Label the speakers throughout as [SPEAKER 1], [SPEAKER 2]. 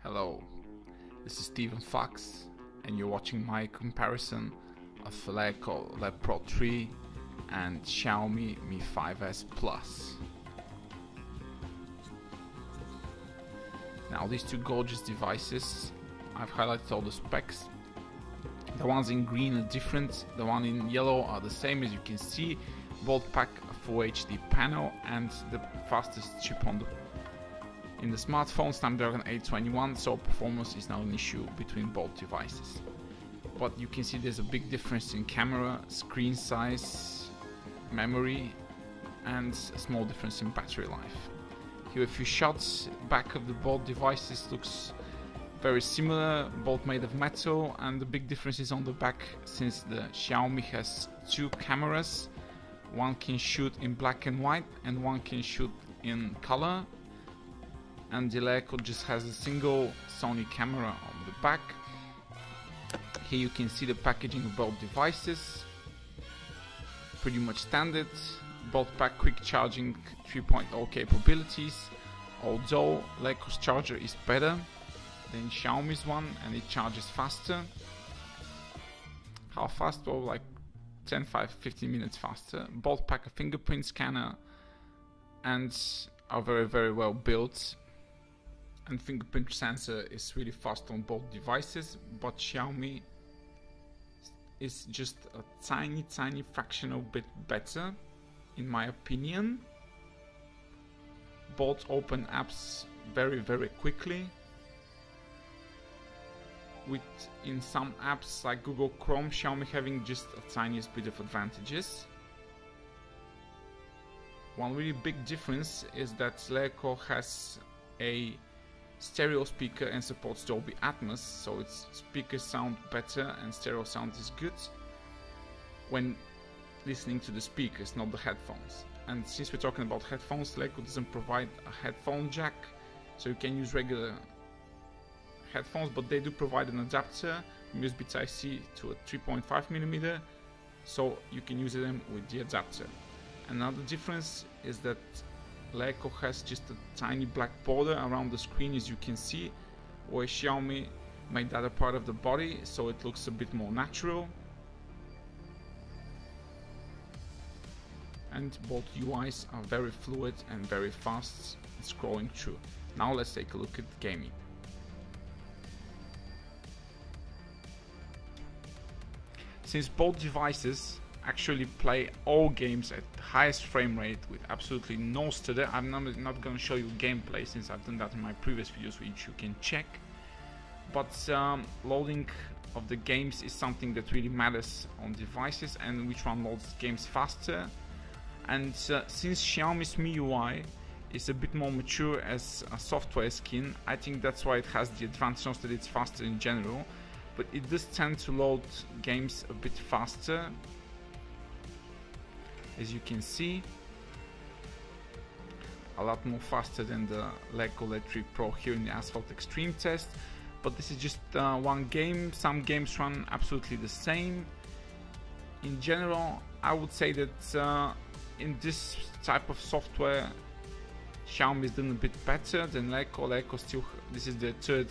[SPEAKER 1] Hello, this is Steven Fox and you're watching my comparison of LeEco Le Pro 3 and Xiaomi Mi5S Plus. Now these two gorgeous devices, I've highlighted all the specs. The ones in green are different, the one in yellow are the same. As you can see, both pack a Full HD panel and the fastest chip in the smartphone, Snapdragon 821, so performance is not an issue between both devices. But you can see there's a big difference in camera, screen size, memory, and a small difference in battery life. Here a few shots back of the both devices looks very similar, both made of metal, and the big difference is on the back, since the Xiaomi has two cameras. One can shoot in black and white and one can shoot in color, and the LeEco just has a single Sony camera on the back. Here you can see the packaging of both devices, pretty much standard. Both pack quick charging 3.0 capabilities, although LeEco's charger is better than Xiaomi's one and it charges faster. How fast? Well, like 10-15 minutes faster. Both pack a fingerprint scanner and are very well built, and fingerprint sensor is really fast on both devices, but Xiaomi is just a tiny fractional bit better in my opinion. Both open apps very quickly, with in some apps like Google Chrome, Xiaomi having just a tiniest bit of advantages. One really big difference is that LeEco has a stereo speaker and supports Dolby Atmos, so its speakers sound better and stereo sound is good when listening to the speakers, not the headphones. And since we're talking about headphones, LeEco doesn't provide a headphone jack, so you can use regular headphones, but they do provide an adapter from USB Type-C to a 3.5mm, so you can use them with the adapter. Another difference is that LeEco has just a tiny black border around the screen, as you can see, where Xiaomi made that a part of the body, so it looks a bit more natural. And both UIs are very fluid and very fast scrolling through. Now let's take a look at gaming. Since both devices actually play all games at the highest frame rate with absolutely no stutter, I'm not going to show you gameplay since I've done that in my previous videos, which you can check. But loading of the games is something that really matters on devices, and which one loads games faster. And since Xiaomi's MIUI is a bit more mature as a software skin, I think that's why it has the advantage, not that it's faster in general, but it does tend to load games a bit faster, as you can see, a lot more faster than the LeEco Le 3 Pro here in the Asphalt Extreme test. But this is just one game. Some games run absolutely the same. In general, I would say that in this type of software, Xiaomi is doing a bit better than LeEco. LeEco still, this is the third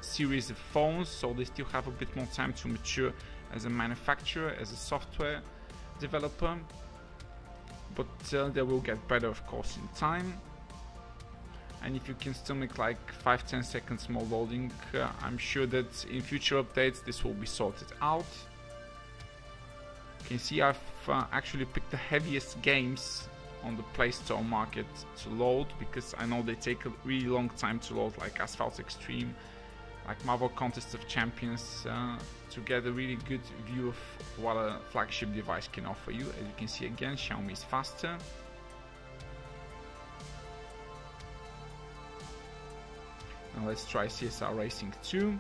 [SPEAKER 1] series of phones, so they still have a bit more time to mature as a manufacturer, as a software developer, but they will get better of course in time. And if you can still make like 5-10 seconds more loading, I'm sure that in future updates this will be sorted out. You can see I've actually picked the heaviest games on the Play Store market to load, because I know they take a really long time to load, like Asphalt Extreme, like Marvel Contest of Champions, to get a really good view of what a flagship device can offer you. As you can see again, Xiaomi is faster. Now let's try CSR Racing 2,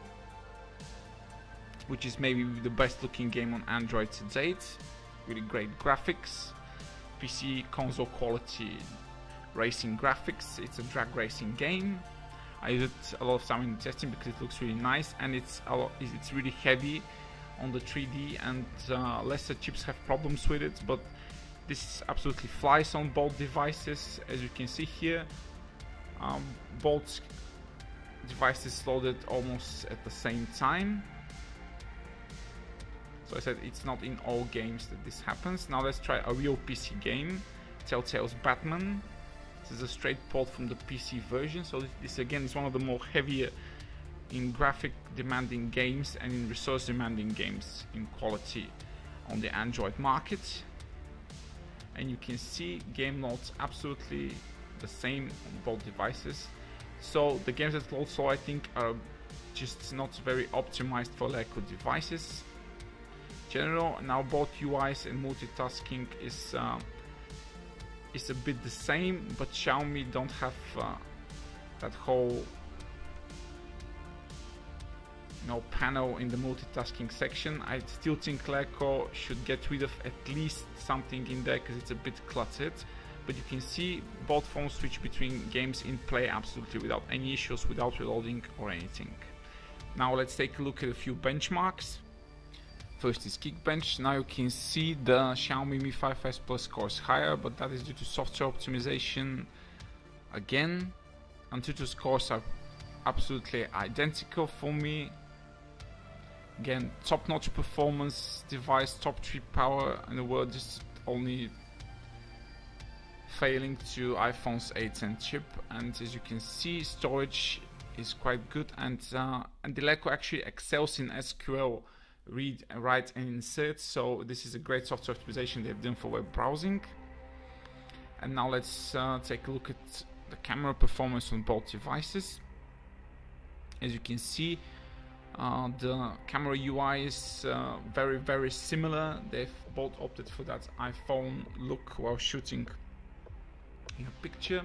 [SPEAKER 1] which is maybe the best looking game on Android to date. Really great graphics, PC console quality racing graphics. It's a drag racing game. I used it a lot of time in testing because it looks really nice, and it's really heavy on the 3D, and lesser chips have problems with it, but this absolutely flies on both devices. As you can see here, both devices loaded almost at the same time. So I said it's not in all games that this happens. Now let's try a real PC game, Telltale's Batman. This is a straight port from the PC version, so this again is one of the more heavier in graphic demanding games and in resource demanding games in quality on the Android market. And you can see game loads absolutely the same on both devices. So the games that load slow, I think, are just not very optimized for LeEco devices. General, now both UIs and multitasking is a bit the same, but Xiaomi don't have that whole panel in the multitasking section. I still think LeEco should get rid of at least something in there because it's a bit cluttered. But you can see both phones switch between games in play absolutely without any issues, without reloading or anything. Now let's take a look at a few benchmarks. First is Geekbench. Now you can see the Xiaomi Mi5S Plus scores higher, but that is due to software optimization again. Antutu scores are absolutely identical for me. Again, top-notch performance device, top 3 power in the world, just only failing to iPhone's 8 chip. And as you can see, storage is quite good, and the LeEco actually excels in SQL read, write and insert, so this is a great software optimization they've done for web browsing. And now let's take a look at the camera performance on both devices. As you can see, the camera UI is very similar. They've both opted for that iPhone look while shooting in a picture.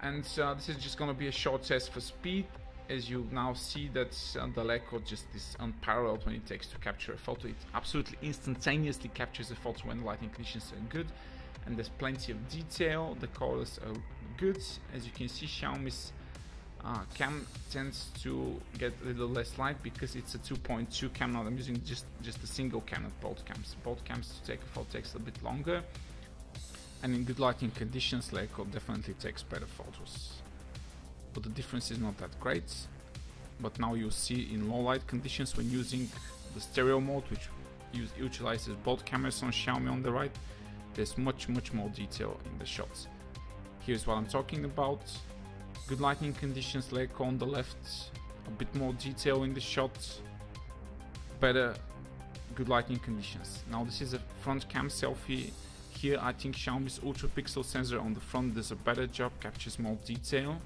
[SPEAKER 1] And this is just going to be a short test for speed. As you now see that the LeEco just is unparalleled when it takes to capture a photo. It absolutely instantaneously captures a photo when the lighting conditions are good, and there's plenty of detail. The colors are good. As you can see, Xiaomi's cam tends to get a little less light because it's a 2.2 cam. Now I'm using just a single cam, not both cams. Both cams to take a photo takes a bit longer, and in good lighting conditions, LeEco definitely takes better photos. But the difference is not that great. But now you'll see in low light conditions when using the stereo mode, which utilizes both cameras on Xiaomi on the right, there's much more detail in the shots. Here's what I'm talking about. Good lighting conditions, LeEco on the left, a bit more detail in the shot, better good lighting conditions. Now this is a front cam selfie. Here I think Xiaomi's ULTRAPIXEL sensor on the front does a better job, captures more detail.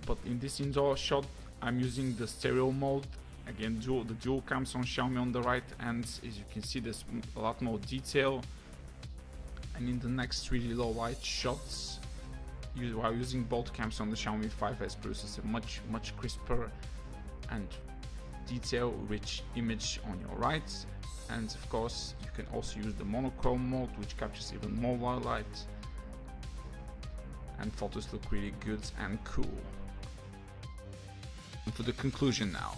[SPEAKER 1] But in this indoor shot, I'm using the stereo mode. Again, the dual cams on Xiaomi on the right, and as you can see, there's a lot more detail. And in the next really low light shots, while using both cams on the Xiaomi Mi5S, produces a much crisper and detail-rich image on your right. And of course, you can also use the monochrome mode, which captures even more low light, and photos look really good and cool. And for the conclusion now,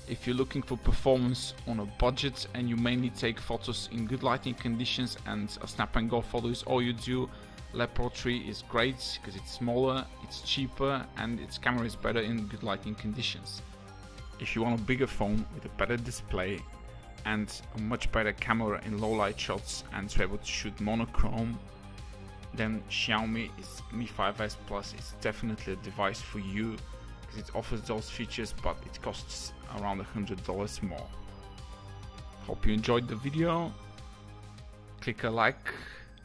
[SPEAKER 1] if you're looking for performance on a budget and you mainly take photos in good lighting conditions and a snap and go photo is all you do, Le Pro 3 is great because it's smaller, it's cheaper, and its camera is better in good lighting conditions. If you want a bigger phone with a better display and a much better camera in low light shots and to be able to shoot monochrome, then Xiaomi Mi5S Plus is definitely a device for you, because it offers those features, but it costs around $100 more. Hope you enjoyed the video. Click a like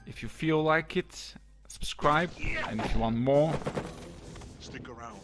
[SPEAKER 1] if you feel like it, subscribe, and if you want more,
[SPEAKER 2] stick around.